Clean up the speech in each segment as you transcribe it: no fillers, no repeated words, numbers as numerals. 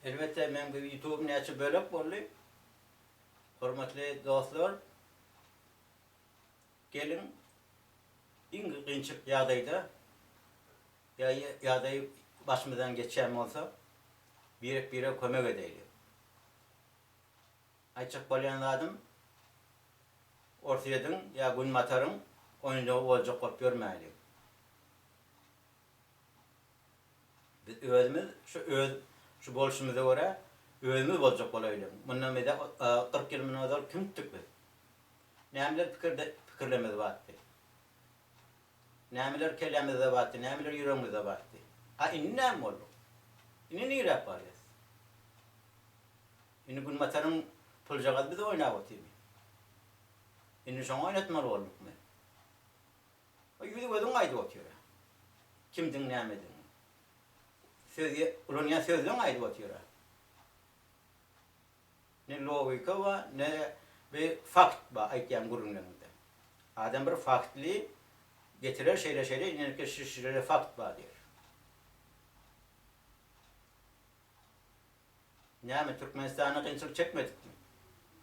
Elbette men bu YouTube näçe bölek bolly. Hormatly dostlar, gelin iň gynçyk ýagdaýda ýagdaý başymyzdan geçen bolsa bire kömek edeyli. Açyk bolýan adam ortaýadyň ýa gün mataryň oýundagy boljak bolup görmäýli. Biz özümiz şu bolşumyza görä özümiz boljak bolaýlyk. Mundan bede 40 ýyl mundan kimdik biz. Nämeler pikirlemez batdy. Nämeler kelemizde batdy, nämeler ýüregimizde batdy. Ha inni näme boldy? Inni nirap barýas. Inni gün mataryň puljagat biz oýnap otymy. Inni şoňa oýnatmaly boldukmy? O ýüzi gözüň aýdyp otýar. Kimdiň nämediň? Sözü, ulanyň sözüň aýdyp otýar. Ne logika we ne bir fakt ba aýtýan gurunlarynda. Adam bir faktly getirer şeýle inenke şişirere fakt ba diýer. Näme Türkmenistana kynçylyk çekmedikmi?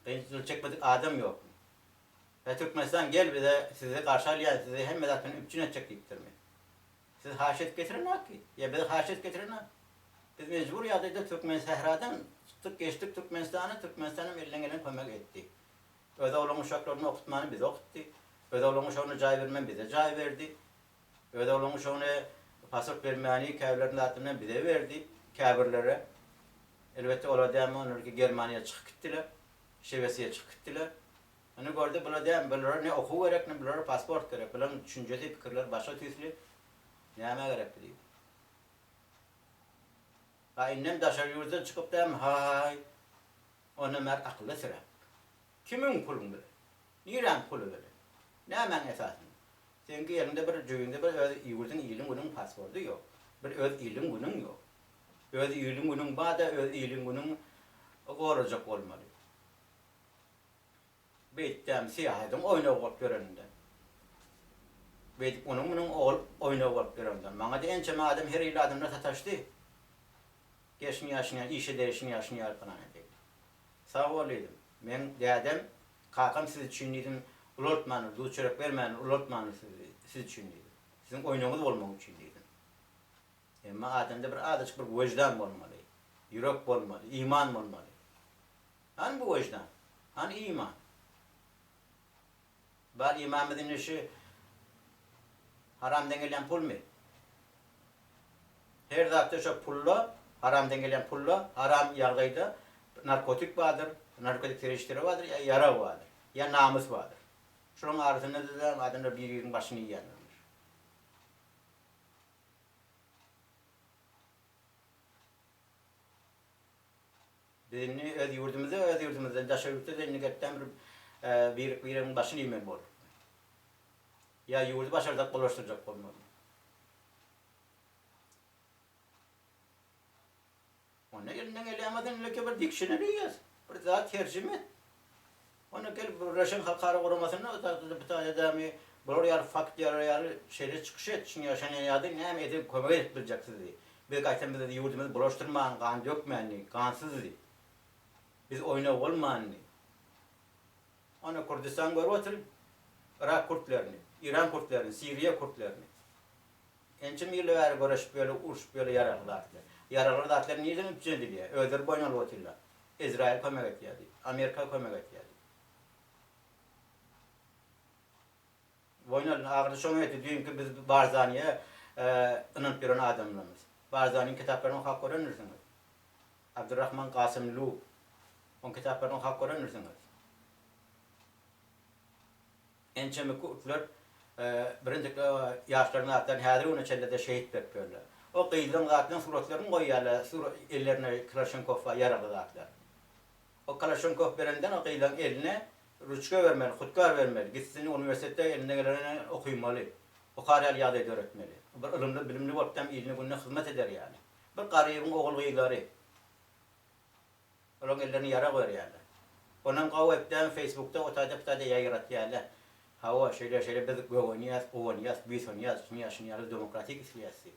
Kynçylyk çekmedik adam ýokmy? Ve Türkmenistan gel bize sizi karşı alýan, sizi hemme zatyn üpçün etjek diýipdirmi? Siz haşet getirin ki, ya biz haşet getirin. Biz mecbur ýagdaýda Türkmen sehradan çıktık geçtik Türkmenistanyň eline gelen kömek etdi. Öde olan uşaklaryny okutmany biz okutdy. Öde olan uşagyna jaý bermän bize jaý berdi. Öde olan uşagyna pasaport bermäni käbirlerini atymdan bize berdi. Käbirlere. Elbette olar däme onlarga Germaniýa çykyp gitdiler. Şewesiýe çykyp gitdiler. Onu gördü bula däme biler ne okuw gerek ne biler pasport gerek. Bilen düşünjeli pikirler başa tüýsli. Näme gerek diýip. Aynen daşar ýurda çykyp däme hay. Onu mer akly sira. Kimin pulun bilen? Niren pulu bilen? Nämen esasyn? Senki ýerinde bir joýunda bir ýurduň ýylyň günüň pasporty ýok. Bir öz ýylyň günüň ýok. Öz ýylyň günüň bada öz ýylyň günüň gorajak bolmaly. Beýtdäm siýahatyň oýnap bolup görende. Beýtip onuň munyň oýnap bolup görende. Maňa da ençe adam her ýyl adamlar tataşdy. Geçni ýaşyny, işe derişini ýaşyny ýarpynan edi. Sag bolýdym. Men dädem kakam sizi düşünýdim. Ulotmany, duçerek bermän, ulotmany sizi düşünýdim. Siziň oýnagyňyz bolmagy üçin diýdim. Emma adamda bir adaç bir wejdan bolmaly. Ýürek bolmaly, iman bolmaly. Han bu wejdan, han iman. Bar imamyň işi haramdan gelen pulmy? Her zatda şo pulla, haramdan gelen pulla, haram ýagdaýda narkotik bardyr, narkotik terişleri bardyr, ýara bardyr, ýa namys bardyr. Şonuň arasynda da adamlar bir-biriniň başyny ýýýärler. Birini öz ýurdumyzda daşarypda da negetden bir-biriniň başyny ýemek bolar. Ya ýurdu başardak bolaşdyrjak bolmaly. Ona elinden elemadan leke bir dictionary ýaz. Bir zat terjime et. Ona gel Russian halkara guramasyna bir tane adamy bular ýar fakt ýar şeýle çykyş etçin ýaşan ýady näme edip kömek edip biljeksiz. Biz gaýtan biz ýurdumyzy bolaşdyrman, gan dökmänli, gansyz. Biz oýnap bolmanly. Ona Kurdistan görüp oturup Irak Kurtlaryny, İran Kurtlaryny, Siriýa Kurtlaryny. Ençe milleri görüşüp böyle uruşup böyle yararlardı. Yararlar datlar niýeden üpjendiliýär? Öder boýnaly otyrlar. Izrail kömek etýärdi, Amerika kömek etýärdi. Boýnaly agry şoňa etdi diýinki biz Barzaniýa ynanyp biren adamlarymyz. Barzaniň kitaplaryny okap görenirsiňiz. Abdurrahman Qasımlu on kitaplaryny okap görenirsiňiz. Ençe Kurtlar birinci yaşlarına atan häzir onu çellede şehit beripdirler. O gyýdyň zatlaryň suratlaryny goýýarlar, ellerine Kalashinkow'a ýaradylar. O Kalashinkov berenden o gyýdyň eline ruçka bermeli, hutkar bermeli, gitsin üniversitede eline geleni okuýmaly. O karýal ýagdaýda öğretmeli. Bir ilmli, bilimli bolup hem iline gününe hyzmat eder ýani. Bir garybyň ogul gyýlary. Olaň ellerini ýara goýarlar. Onuň gowepden Facebook'ta otada ýaýratýarlar. Hawa şeýle biz gowanyas, biz onyas, demokratik siyasi.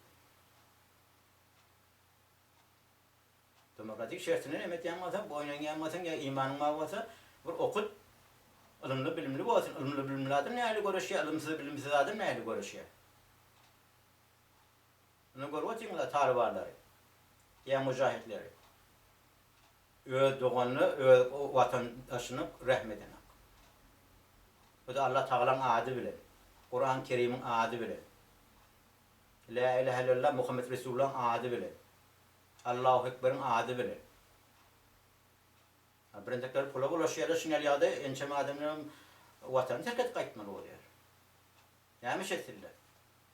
Demokratik şertine emet yanmasa, boynan yanmasın ya imanın olmasa, bir okut, ılımlı bilimli olsun. Ilımlı bilimli adam neyle görüşüyor, ılımsız bilimsiz adam neyle görüşüyor. Bunu görüyorsunuz talibarları, ya mücahitleri. Öz doğanını, öz vatandaşını rahmetine. Bu da Allah Teala'nın adı bile. Kur'an-ı Kerim'in adı bile. La ilahe illallah Muhammed Resulullah'ın adı bile. Allahu Ekber'in adı bile. Birintekler pula bulaşıyorlar, şunlar yağda ençeme adamların vatanı terk et kayıtmalı oluyor. Yani şekilde.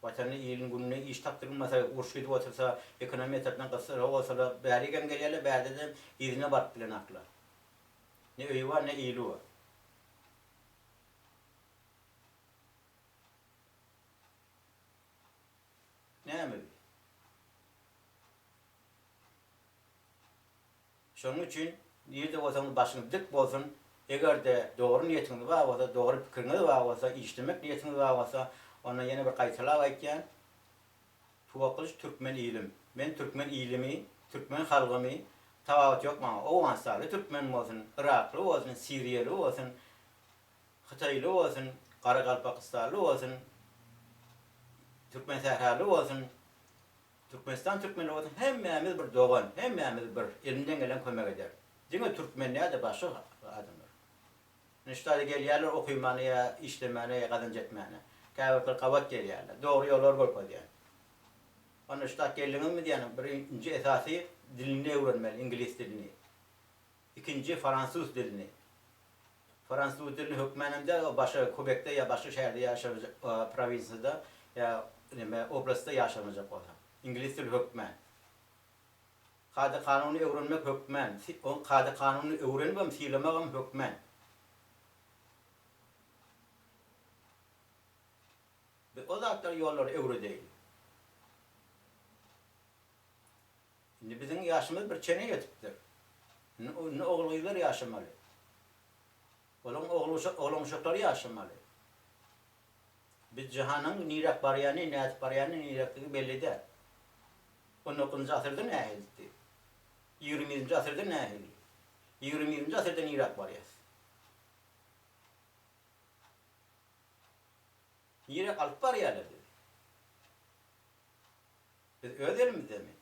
Vatanı iyiliğin gününe iş taktırılmasa, uğraş gidip otursa, ekonomi etatından kısırı olsa da, beri gem gelirler, beri de izine bark bilen akla. Ne öğü var, ne iyiliği var. Ne mi? Şunun için, nerede olsanız başınız dik olsun, eğer de doğru niyetiniz var olsa, doğru fikriniz var olsa, işlemek niyetiniz var olsa, ona yeni bir kayıtlar varken, Tuvakkılış Türkmen ilim. Ben Türkmen ilimi, Türkmen halkımı tavavat yok bana. O ansarlı Türkmen olsun, Iraklı olsun, Suriyalı olsun, Xitaylı olsun, Karakalpakistanlı olsun, Türkmen Sahralı olsun, Türkmenistan Türkmenli olsun. Hemmemiz bir doğan, hemmemiz bir elimden gelen kömek eder. Çünkü Türkmenliğe de başka adamlar. İşte geliyorlar okuymanıya, işlemeye, kazanç etmeye. Kavaklar kavat geliyorlar. Doğru yollar koyuyor yani. Onun işte geldiğiniz mi diyelim, birinci esası dilini öğrenmeli, İngiliz dilini. İkinci Fransız dilini. Fransız dilini hükmenemde başka Quebec'te ya başka şehirde yaşamayacak, provinsiyada ya oblastta yaşamayacak olan. İngiliz dili hükmen. Kadı kanunu öğrenmek hükmen. Kadı kanunu öğrenmem, silemem hükmen. O da yolları öğre değil. Şimdi bizim yaşımız bir çene yetiptir. Ne oğullar yaşamalı. Olan uşakları yaşamalı. Biz cihanın nirak bariyanı, niyat bariyanı niraklığı belli der. 19. asırda ne ehildi? 20. asırda ne ehildi? 20. asırda nirak bariyası. Nirak alıp bariyalıdır. Biz ödelim mi demek?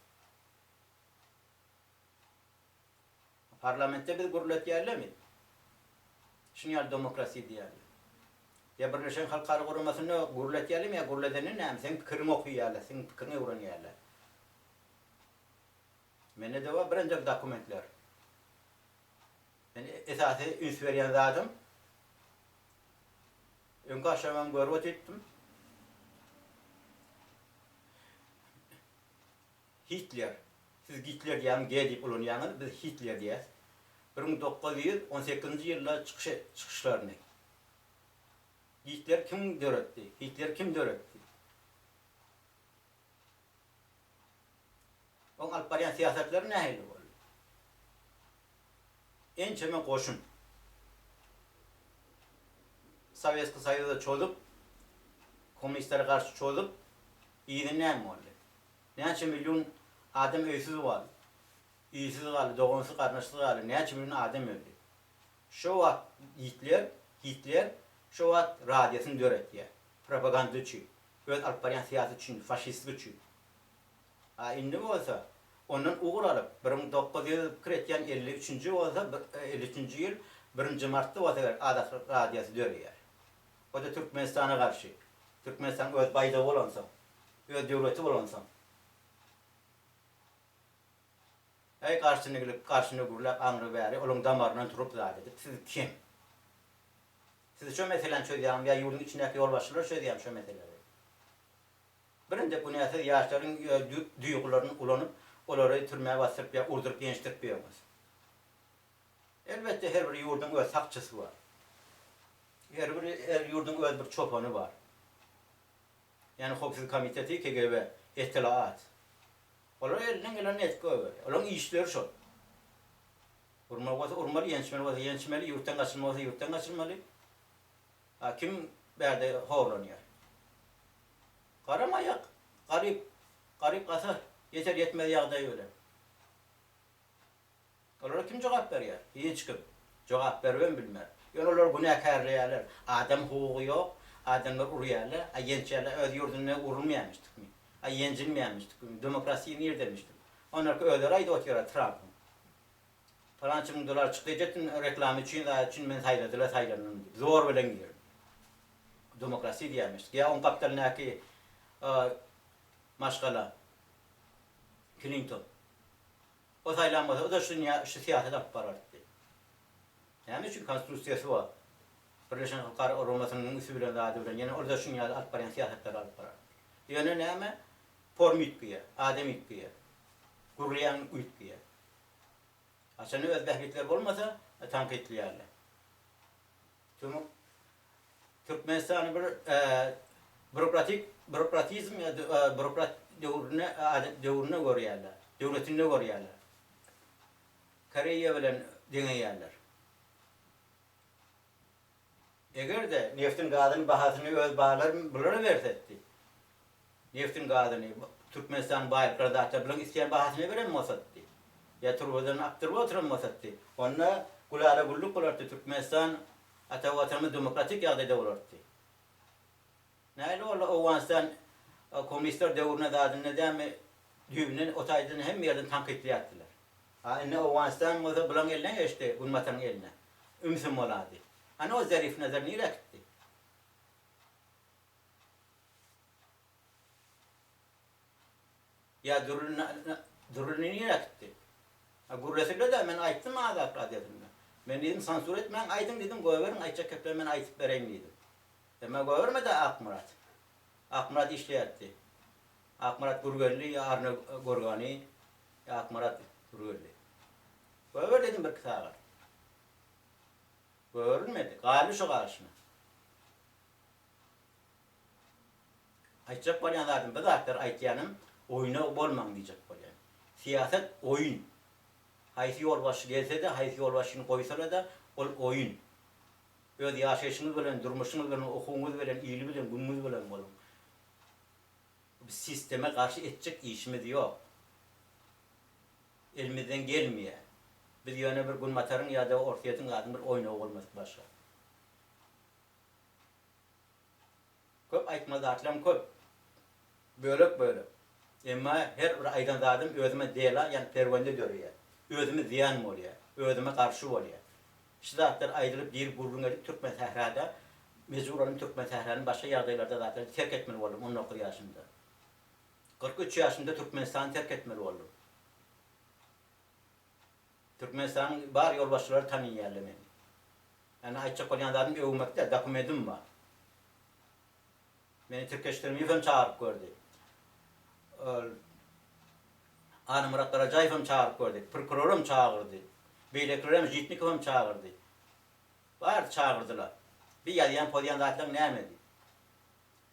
Parlamentte biz gurlet yerle mi? Şunu demokrasi diyelim. Ya Birleşen Halklar Kuruması'nı gurlet yerle mi ya gurletenin ne? Sen fikrini okuyor yerle, sen fikrini öğreniyor yerle. Mene de var birinci dokumentler. Ben esası üns veren zadım. Önce aşağıdan görüp ettim. Hitler. Siz Hitler diyelim, G deyip olun yanı, biz Hitler diyeyiz. 1918 yılda çıkışlarını. Hitler kim döretti? Hitler kim döretti? Onun Alpariyan siyasetleri neydi oldu? En çemen koşun. Sovyetski Soyuz'da çolup, komünistlere karşı çolup, iyi ne mi oldu? Neçe milyon adam öysüz var. İyisiz kaldı, doğumsuz kardeşsiz kaldı. Neçe milyon adam öldü. Şu vakit Hitler şu vakit radyasını döretti. Propagandacı. Öz Alpariyan siyasetçi, faşistçi. Indi olsa, onun uğur alıp, 1953 olsa, 53. yıl 1. Mart'ta olsa adak radyası dörüyor. O da Türkmenistan'a karşı. Türkmenistan öz bayda olansa, öz devleti olansa. Ay karşını gurulap anrı veri, onun damarından turup zadedir. Siz kim? Siz şu meselen çözüyorum ya yolun içindeki yol başlar çözüyorum şu meseleleri. Birinde bu neyse yaşların duygularının ulanıp, onları türmeye bastırıp ya urdurup gençtirip yapmaz. Elbette her bir yurdun öz sakçısı var. Her yurdun öz bir çopanı var. Yani Hopsiz Komiteti, KGB, İhtilaat. Onların elinden gelen etki var. Onların işleri şu. Urmalı olsa urmalı, yençmeli olsa yençmeli, yurttan kaçırmalı olsa yurttan kaçırmalı. Kim berde horlanıyor? Karamayak, garip kasa, yeter yetmez yağda öyle. Olara kim cevap veriyor? Hiç kim. Cevap vermem bilmer. Yani olar günahkarlar. Adam hukuku yok. Adamlar uruyorlar. Ayyençerler öz yurduna urulmayamıştık mı? Ayyencilmeyamıştık mı? Demokrasiyi niye demiştik? Onlar ki öyle ayda oturuyor Trump'ın. Falançı dolar çıkacaktın reklam için ben sayladılar. Zor bilen gidiyor. Demokrasi diyemiştik. Ya on kapitalindeki maşgala Clinton. O saylanmadı. O da şu siyaset aparardı. Yani çünkü konstitüsyası var. Birleşen Halklar Ormanı'nın üsülünden daha devren. Yani orada şu ya aparan siyasetler aparardı. Yani ne ama form ütkiye, adem ütkiye, gurlayan ütkiye. Aslında özbeklikler olmasa tankitliyorlar. Çünkü Türkmenistan'ın bir bürokratizm ya bürokrat devrine görüyorlar. Devletini görüyorlar. Kore'ye bilen deneyorlar. Eğer de neftin gazının bahasını öz bağlar bunlara versetti. Neftin gazını Türkmenistan bayrakları da hatta bilen isteyen bahasını veremezdi. Ya turbadan aktırma oturamazdı. Onunla kulağına gulluk olardı Türkmenistan hatta vatanımız demokratik yağda olardı. Näle ola Owanstan komünistler devrine dağdığında demi düğünün otaydığını hem yerden tankitli yaptılar. Ne Owanstan moza bulan eline geçti, Gunmatan'ın eline. Ümsüm oladı. Hani o zarif nazar niye gitti? Ya durulunu niye gitti? Gurresiyle de ben ayttım azap radyatında. Ben dedim sansür etmen, aydım dedim, goverin aytacak köpüle ben aytıp vereyim dedim. Ama goverme de Akmurat. Akmurat işleyetti. Akmurat Gurgölli, ya Arne Gorgani, ya Akmurat Gurgölli. Gover dedim bir kısa var. Görülmedi. Galiba şu karşına. Aytacak balyan zaten bir daktar aytyanım oyuna olmam diyecek balyan. Siyaset oyun. Haysi yolbaşı gelse de, haysi yolbaşını koysalar da oyun. Öz yaşayışınız bilen, durmuşunuz bilen, okuğunuz bilen, iyili bilen, gününüz bilen olun. Sisteme karşı edecek işimiz yok. Elimizden gelmiyor. Biz yöne bir gün matarın ya da ortayatın adın bir oyuna olması başka. Köp aytmaz atlam köp. Bölük. Ama her bir aydan zadım özüme deyla, yani pervende görüyor. Özüme ziyan mı oluyor? Özüme karşı oluyor. İşte zaten ayrılıp bir gurrun edip Türkmen Sahra'da, mecbur olun Türkmen Sahra'nın başka yardaylarda zaten terk etmeli oldum 19 yaşında. 43 yaşında Türkmenistan'ı terk etmeli oldum. Türkmenistan'ın bar yolbaşçıları tanıyorlar beni. Yani aytacak olan zaten övmekte dokumentim var. Beni Türkeşlerimi efem çağırıp gördü. Anı Murat Karacayev'im çağırıp gördü. Prokurorum çağırdı. Beyleklerim Jitnikov'um çağırdı. Var çağırdılar. Bir yalayan polyan zaten ne emedi?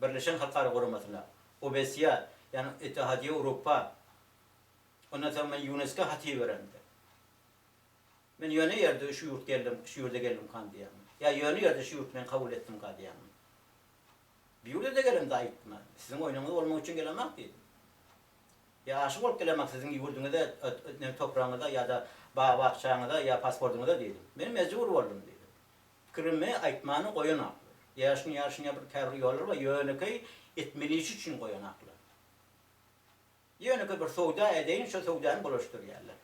Birleşen Halklar Koruması'na. OBS'ye yani İttihatiyye Avrupa. Ondan sonra ben UNESCO hatiye verendi. Ben yöne yerde şu yurda geldim kan diyem. Ya yöne yerde şu yurt ben kabul ettim kan diyem. Bir yurda da geldim daha gittim. Sizin oynamanız olmak için gelemek dedim. Ya aşık olup gelemek sizin yurdunuzda, toprağınızda ya da bağ bahçanızda ya pasportunuzda dedim. Ben mecbur oldum dedim. Kırımı aytmanı koyun aklı. Yaşını yapıp terör yolları var. Yöneki etmeliği için koyun aklı. Yöneki bir soğuda edeyin, şu soğudanı buluştur yerler.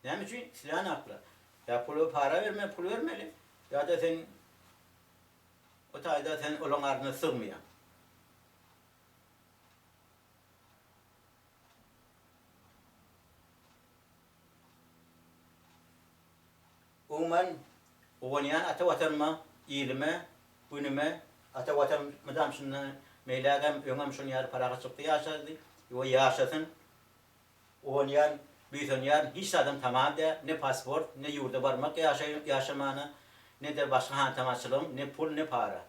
Ne için? Silahın aklı. Ya pulu para verme, pul vermeli. Ya da sen o tayda sen olan ardına sığmıyor. Uman oynayan ata vatanma, iyilime, günüme, ata vatan madam şundan meylagam, öngam şun yar para çıktı yaşadı. O yaşasın. Oynayan, büyütünyan hiç adam tamam da ne pasport, ne yurda varmak yaşamanı, ne de başka hantamaçılım, ne pul ne para.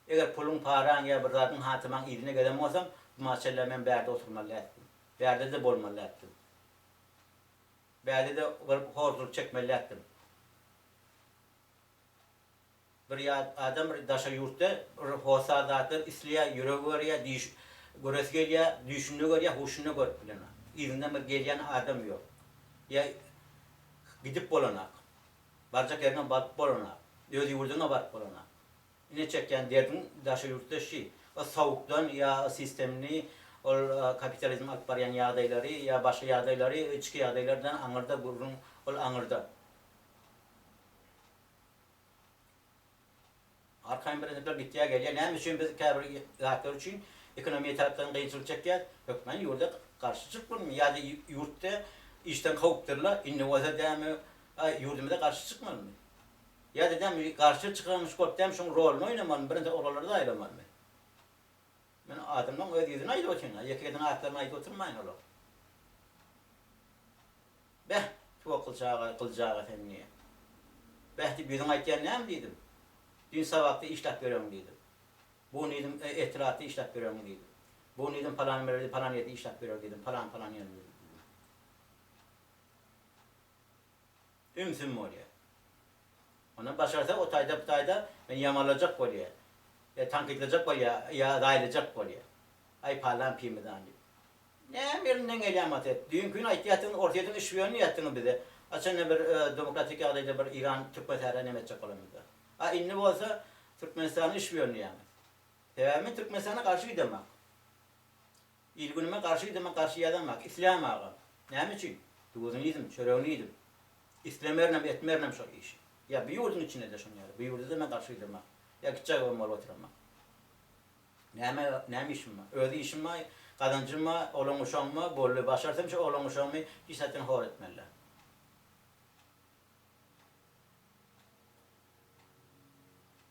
Eğer pulun paran ya bir zatın hantaman iyiliğine gedem olsam, bu maçlarla ben berde oturmalı ettim. Berde de bolmalı ettim. Berde de hortluk çekmeli ettim. Bir adam bir daşa yurtta hosadatır isliya yüreği ya görüp geliyor, düşünü görüyor, hoşunu görüp bilene. izinden bir gelen adam yok. Ya gidip bolanak. Barcak yerine barıp bolanak. Öz yurduna barıp bolanak. Ne çeken derdin daşı yurtta şey. O soğuktan ya o sistemini o kapitalizm alıp barayan yağdayları ya başka yağdayları içki yağdaylardan anırda burun ol anırda. Arkayın bir gittiye geliyor. Ne için biz kabir zaten için ekonomiye taraftan kıyısılık çekiyor. Yok ben yurda karşı çıkmıyorum. Ya da yurtta işten kovukturlar. İnnovasyona devamı yurdumda karşı çıkmıyorum. Ya dedim karşı çıkılmış korktum şunun rolünü oynamalım. Birinci oralarda da ayrılmalım. Ben adamdan öz yüzüne ayda oturmayın. Yakıdan ayaklarına ayda oturmayın oğlum. Beh, çok kılacağı temniye. Behti bir gün aytken ne dedim? Dün sabahta işlek veriyorum dedim. Bu dedim etiratı işlek veriyorum dedim. Bu dedim falan yedi işlek veriyorum dedim. Falan yanım dedim. Ümsün mü oluyor? Ona başarsa o tayda bu tayda ben yamalacak oluyor. Ya tank edilecek oluyor, ya dayılacak oluyor. Ay falan piyimden diyor. Ne birinden gelyamat et. Düğün gün ihtiyatın ortadan işviyonu yattığını bize. Açın bir demokratik adayda bir İran Türkmenistana ne edecek olamıyor. Ha inni olsa Türkmenistan'ın işviyonu yani. Devamlı Türkmenistan'a karşı gidemek. İlgünüme karşı gidemek, karşı yademek. İslam ağa. Ne için? Doğuzunizm, çöreğunizm. İslam'ernem, etmernem şu iş. Ya bir yurdun içinde de şunu yani. Bir yurda da ben karşı gidemek. Ya gidecek olmalı oturmak. Ne işim var? Öyle işim var. Kadıncım var, oğlan uşağım var, bollu başarsam şu oğlan uşağımı işletin hor etmeliler.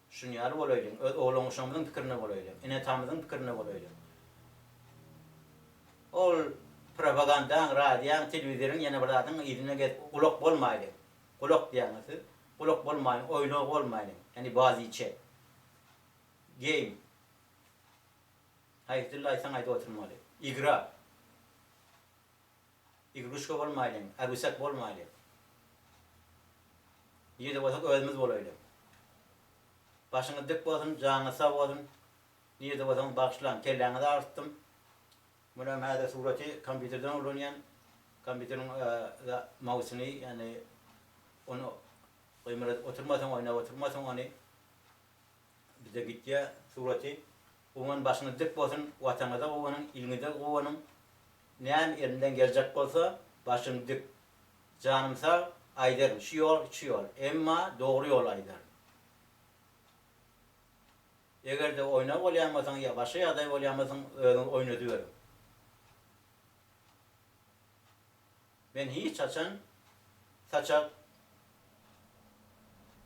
Şunu yarı olayım, oğlan uşağımızın fikrine olayım, inetamızın fikrine olayım. Ol propagandan, radyan, televizyonun yine buradan izine get, kulak bolmaylı. Kulak diyanası, kulak bolmayın, oynak olmayın. Yani bazı içe. Game. Hayırdır sen ayda oturmalı. İgra. İgruşka olmayalım, arısak olmayalım. Yedi olsak özümüz olayım. Başını dik olsun, canı sağ olsun. Yedi olsak başlan, kelleni de arttım. Buna mağda sureti kompüterden olunan, kompüterin mouse'unu yani onu oturmasın onu bize gitti sureti. Onun başını dik olsun, vatanı da onun, ilmi de onun. Neyem elinden gelecek olsa başını dik, canım sağ, aydarım. Şu yol. Emma doğru yol aydarım. Eğer de oynak olayamazsan ya başka ya da olayamazsan oynatıyorum. Ben hiç açan, saçak,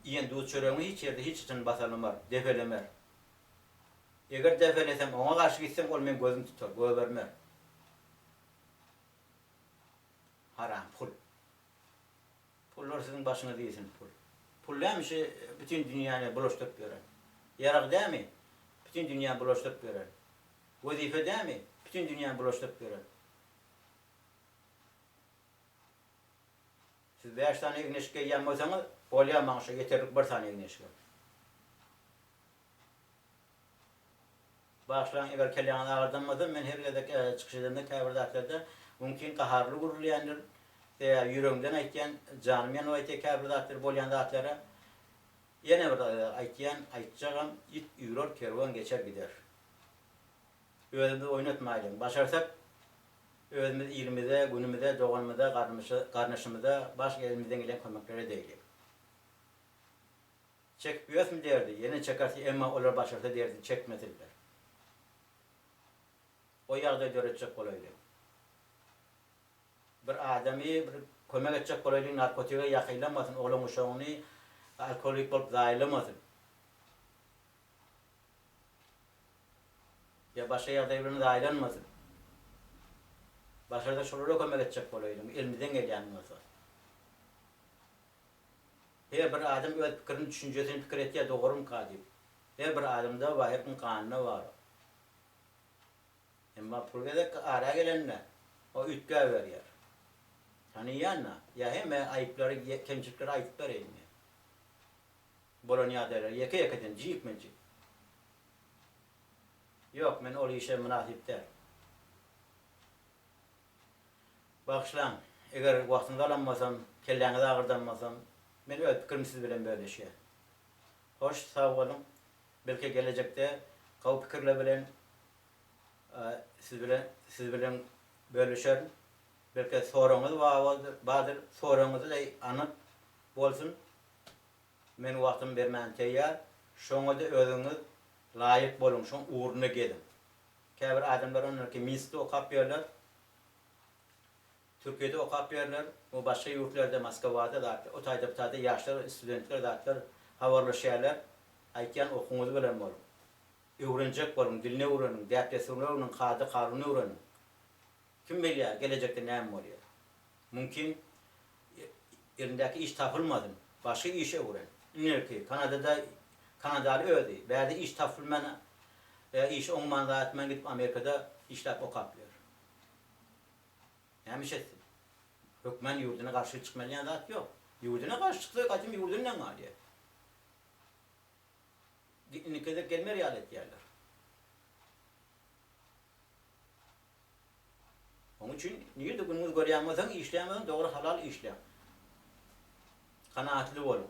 iyen doğu çöreğimi hiç yerde hiç açan basalımar, defelemer. Eğer defelesem, ona karşı gitsem olmayan gözüm tutar, göğe vermer. Haram, pul. Pullar sizin başına değilsin pul. Pul neymiş? Bütün dünyayı bulaştırıp gören. Yarak değil mi? Bütün dünyayı bulaştırıp gören. Vazife değil mi? Bütün dünyayı bulaştırıp gören. Siz 5 tane igneşke yanmasanız, olayamamışsa yeterlik 1 tane igneşke. Başlayan eğer kelleğini ağırdanmadan, ben her yerde çıkış edemde, kabirdatlerde mümkün kaharlı gururlayandır. Yüreğimden aytken, canımdan aytken kabirdatları, bolyandatları. Yine bir aytken, aytacağım, it yürür, kervan geçer gider. Özümüzü oynatmayalım. Başarsak, özümüz ilimizde, günümüzde, doğanımızda, karnışımızda, başka elimizden gelen kömekleri değilim. Çekmiyoruz mu derdi, yine çekerse ama onlar başarsa derdi, çekmediler. O yağda görecek olaydı. Bir adamı bir kömek edecek olaydı, narkotiğe yakılamasın, oğlum uşağını alkolik olup zayılamasın. Ya başka yağda birini zayılanmasın. Başarıda şurada kömek edecek olaydı, elimizden gelen olsa. Her bir adam öz fikrini, düşüncesini fikir ettiği doğru mu kadir? Her bir adamda vahirin kanunu var. Ama pulgada ara gelenler, o ütke veriyor. Tanıyanlar, ya hem ayıpları, kemçikleri ayıplar elini. Bolonya derler, yaka den, ciyip mi ciyip? Yok, ben o işe münasip der. Bağışlan. Eğer vaktinde alanmasam, kelleğinizi ağırdanmasam, ben öz fikrim siz bilen böyle şey. Hoş, sağ olun. Belki gelecekte kav fikirle bilen siz bilen bölüşerim. Belki sorunuz vardır. Sorunuzu da anıp bolsun. Men vaktim vermän teýýär. Şoňa da özüňiz laýyk bolun, şoň uğruna gelin. Käbir adamlar onlarki Minskde okap berler. Türkiýede okap berler. O başga ýurtlarda, Moskwada da, o taýda ýaşlar, studentler datlar habarlaşýarlar. Aýtýan okuňyzy bilen bolun. Öwrenjek bolun, dilini öwrenin, däpdersini öwrenin, kady karuny öwrenin. Kim bilýär gelecekde näme bolýar? Mümkin elindäki iş tapylmady. Başga işe öwren. Nerki Kanadaly ödi. Bäde iş tapylmana iş oňmanda atman gidip Amerikada işläp okaplar. Näme hökmen ýurduna garşy çykmaýan zat ýok. Ýurduna garşy çyksa gaçym ýurdundan alýar. Diňikede gelme realet ýerler. Onun için niye de günümüz görýänmesen, işleýänmesen dogry halal işle. Kanaatli bolun.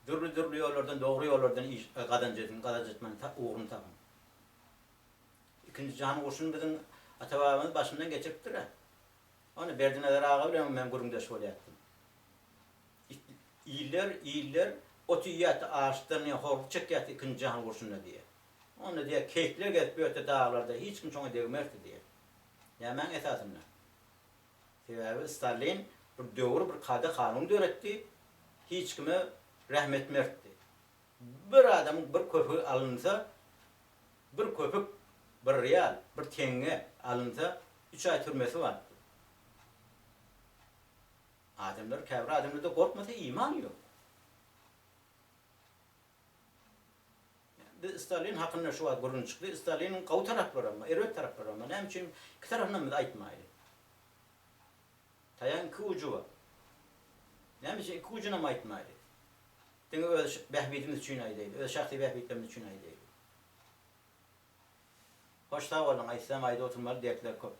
Dürlü ýollardan, dogry ýollardan iş gazanjatman uğrun tapın. İkinci Jahany Gurşun biziň ata-babamyz başyndan geçiripdir. Onu Berdinazar ağa bilen men gurumdaş bolýatdym. İýiller otu ýat ağaçdan horuk çekýät ikinci Jahany Gurşunda diýe. Onu diýe kekler gelip öte dağlarda hiç kim şoňa degmerdi diýe. Nämen esasynda. Sebäbi Stalin bir döwür bir kady kanun döretdi. Hiç kime rahmet mertdi. Bir adam bir köpük alınsa, bir köpük, bir real, bir tenge alınsa 3 ay türmesi var. Adamlar, käbir adamlarda korkmasa iman yok. Stalin hakkında şu var gurun çıktı. Stalin'in qaw tarapları ama, eröt tarapları ama. Näme üçin iki tarafından da aýtmaýdy. Taýan iki ucu var. Näme üçin iki ucuna aýtmaýdy? Diňe öz bähbetimiz üçin aýdydy, öz şahsy bähbetimiz üçin aýdydy. Hoş sağ olun, aýtsam aýda oturmaly diýekler köp.